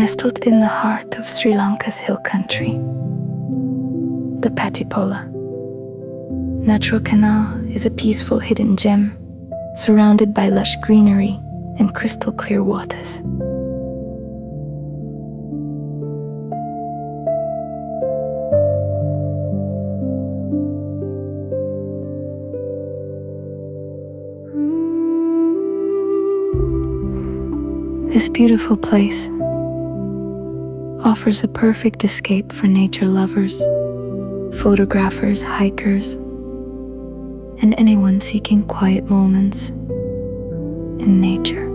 Nestled in the heart of Sri Lanka's hill country, the Pattipola Natural Canal is a peaceful hidden gem, surrounded by lush greenery and crystal clear waters. This beautiful place offers a perfect escape for nature lovers, photographers, hikers, and anyone seeking quiet moments in nature.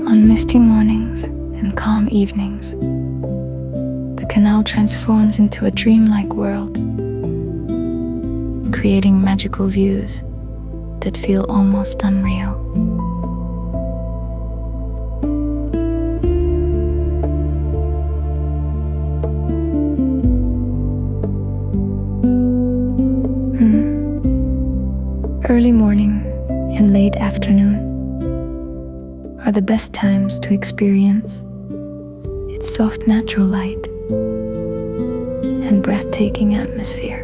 On misty mornings and calm evenings, the canal transforms into a dreamlike world, creating magical views that feel almost unreal. Early morning and late afternoon are the best times to experience its soft natural light and breathtaking atmosphere.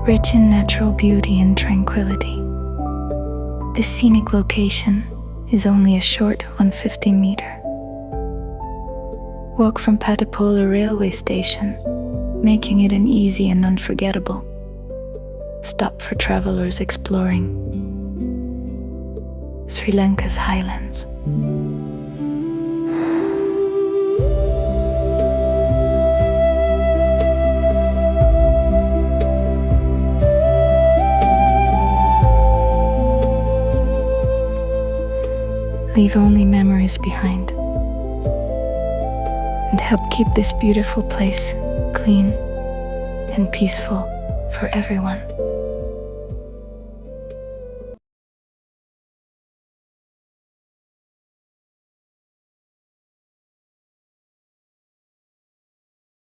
Rich in natural beauty and tranquility, this scenic location is only a short 150-meter walk from Pattipola Railway Station, making it an easy and unforgettable stop for travelers exploring Sri Lanka's highlands. Leave only memories behind and help keep this beautiful place clean and peaceful for everyone.